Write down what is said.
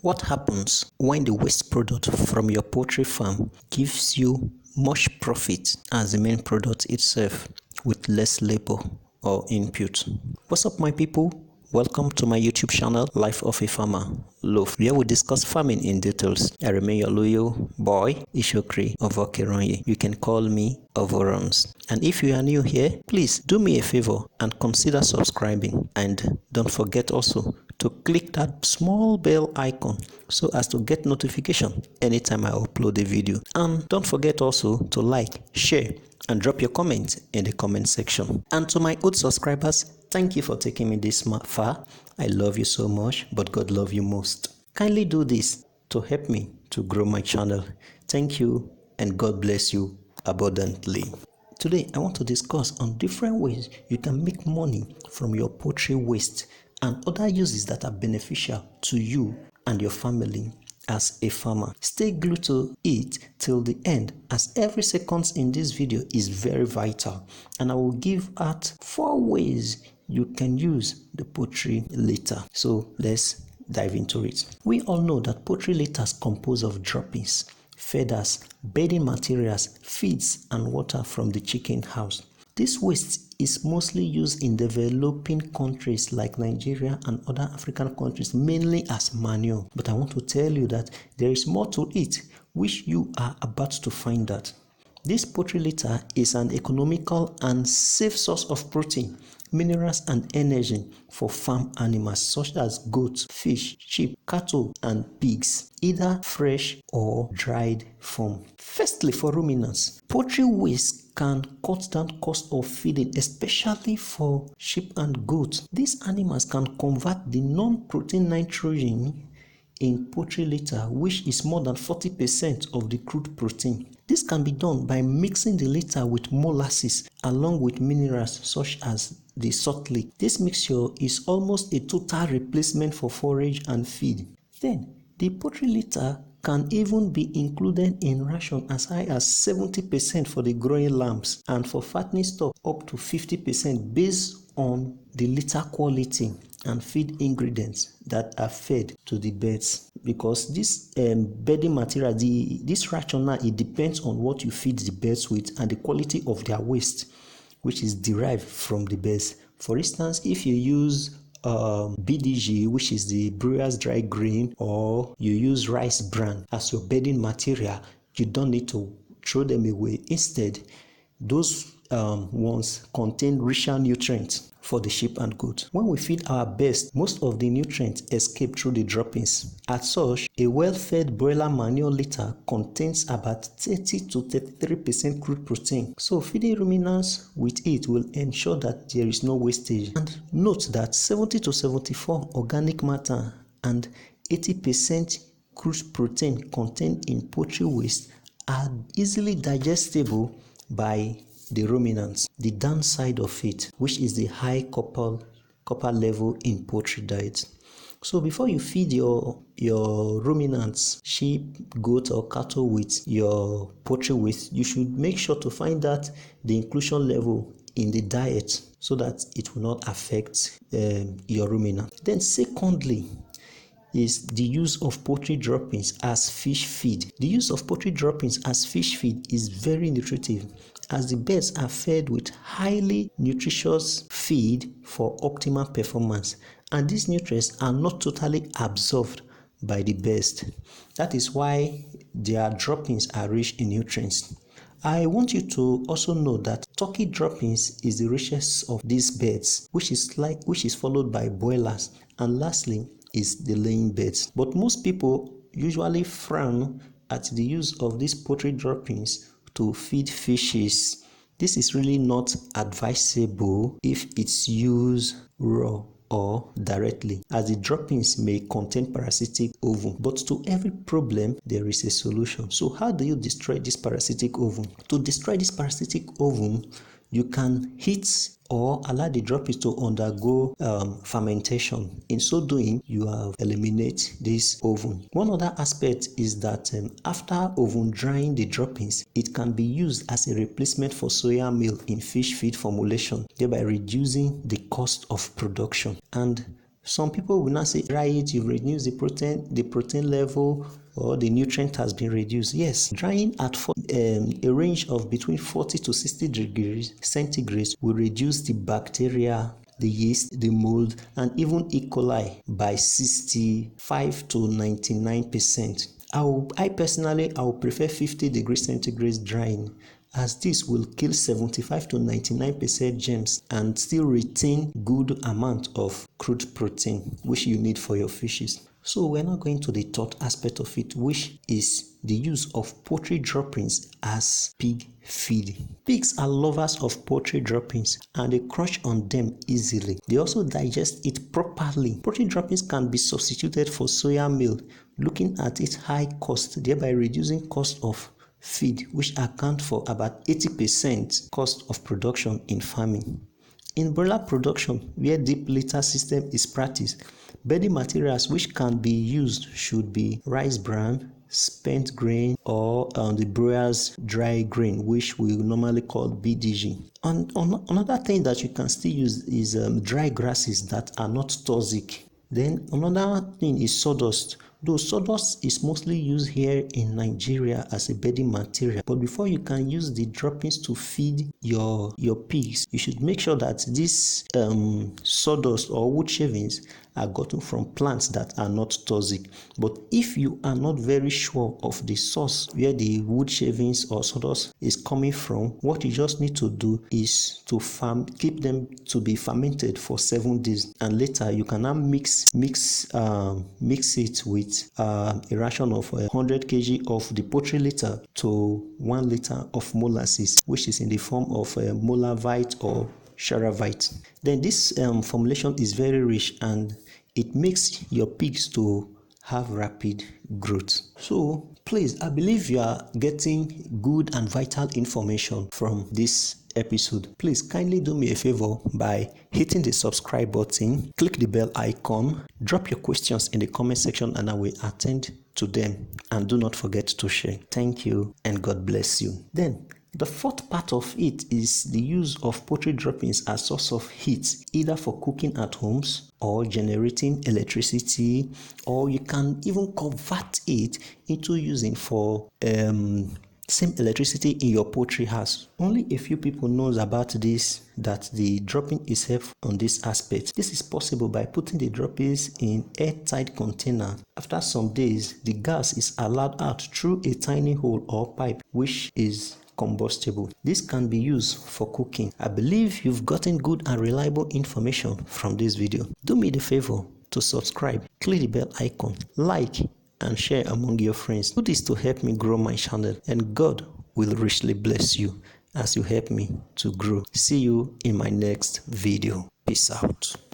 What happens when the waste product from your poultry farm gives you much profit as the main product itself with less labor or input? What's up, my people? Welcome to my YouTube channel, Life of a Farmer, Loaf, where we discuss farming in details. I remain your loyal boy, Ishokri Ovokeronye. You can call me Overruns. And if you are new here, please do me a favor and consider subscribing. And don't forget also to click that small bell icon so as to get notification anytime I upload a video. And don't forget also to like, share, and drop your comment in the comment section. And to my old subscribers, thank you for taking me this far. I love you so much, but God love you most. Kindly do this to help me to grow my channel. Thank you, and God bless you abundantly. Today, I want to discuss on different ways you can make money from your poultry waste and other uses that are beneficial to you and your family as a farmer. Stay glued to it till the end, as every second in this video is very vital, and I will give out 4 ways you can use the poultry litter. So let's dive into it. We all know that poultry litter is composed of droppings, feathers, bedding materials, feeds, and water from the chicken house. This waste is mostly used in developing countries like Nigeria and other African countries, mainly as manure. But I want to tell you that there is more to it, which you are about to find out. This poultry litter is an economical and safe source of protein, minerals, and energy for farm animals such as goats, fish, sheep, cattle, and pigs, either fresh or dried form. Firstly, for ruminants, poultry waste can cut down cost of feeding, especially for sheep and goats. These animals can convert the non-protein nitrogen in poultry litter, which is more than 40% of the crude protein. This can be done by mixing the litter with molasses along with minerals such as the salt lick. This mixture is almost a total replacement for forage and feed. Then, the poultry litter can even be included in ration as high as 70% for the growing lambs, and for fattening stock up to 50% based on the litter quality and feed ingredients that are fed to the birds. Because this bedding material, this rationale, it depends on what you feed the birds with and the quality of their waste, which is derived from the birds. For instance, if you use BDG, which is the brewer's dry grain, or you use rice bran as your bedding material, you don't need to throw them away. Instead, those ones contain richer nutrients for the sheep and goat. When we feed our birds, most of the nutrients escape through the droppings. As such, a well-fed broiler manure litter contains about 30 to 33% crude protein. So feeding ruminants with it will ensure that there is no wastage. And note that 70 to 74 organic matter and 80% crude protein contained in poultry waste are easily digestible by the ruminants. The downside of it, which is the high copper level in poultry diet. So before you feed your ruminants, sheep, goat, or cattle with your poultry waste, you should make sure to find out the inclusion level in the diet so that it will not affect your ruminant. Then secondly, is the use of poultry droppings as fish feed. The use of poultry droppings as fish feed is very nutritive, as the birds are fed with highly nutritious feed for optimal performance, and these nutrients are not totally absorbed by the birds. That is why their droppings are rich in nutrients. I want you to also know that turkey droppings is the richest of these birds, which is followed by broilers, and lastly is the laying birds. But most people usually frown at the use of these poultry droppings to feed fishes. This is really not advisable if it's used raw or directly, as the droppings may contain parasitic ovum. But to every problem, there is a solution. So how do you destroy this parasitic ovum? To destroy this parasitic ovum, you can heat or allow the droppings to undergo fermentation. In so doing, you have eliminated this ovum. One other aspect is that after oven drying the droppings, it can be used as a replacement for soya meal in fish feed formulation, thereby reducing the cost of production. And Some people will not say dry it, you've reduced the protein level, or the nutrient has been reduced. Yes, drying at a range of between 40 to 60 degrees centigrade will reduce the bacteria, the yeast, the mold, and even E. coli by 65 to 99%. I personally will prefer 50 degrees centigrade drying, as this will kill 75 to 99% germs and still retain good amount of crude protein which you need for your fishes. So we're now going to the third aspect of it, which is the use of poultry droppings as pig feed. Pigs are lovers of poultry droppings and they crunch on them easily. They also digest it properly. Poultry droppings can be substituted for soya meal, looking at its high cost, thereby reducing cost of feed, which account for about 80% cost of production in farming. In broiler production, where deep litter system is practiced, bedding materials which can be used should be rice bran, spent grain, or the broiler's dry grain, which we normally call BDG. And another thing that you can still use is dry grasses that are not toxic. Then another thing is sawdust. Though sawdust is mostly used here in Nigeria as a bedding material, but before you can use the droppings to feed your pigs, you should make sure that this sawdust or wood shavings are gotten from plants that are not toxic. But if you are not very sure of the source where the wood shavings or sawdust is coming from, what you just need to do is to keep them to be fermented for 7 days, and later you can now mix it with a ration of 100 kg of the poultry litter to 1 liter of molasses, which is in the form of molavite or charavite. Then this formulation is very rich and it makes your pigs to have rapid growth. So please, I believe you are getting good and vital information from this episode. Please kindly do me a favor by hitting the subscribe button, click the bell icon, drop your questions in the comment section and I will attend to them, and do not forget to share. Thank you and God bless you. Then the fourth part of it is the use of poultry droppings as source of heat, either for cooking at homes or generating electricity, or you can even convert it into using for same electricity in your poultry house. Only a few people knows about this, that the dropping is safe on this aspect. This is possible by putting the droppings in airtight container. After some days, the gas is allowed out through a tiny hole or pipe which is combustible. This can be used for cooking. I believe you've gotten good and reliable information from this video. Do me the favor to subscribe, click the bell icon, like and share among your friends. Do this to help me grow my channel, and God will richly bless you as you help me to grow. See you in my next video. Peace out.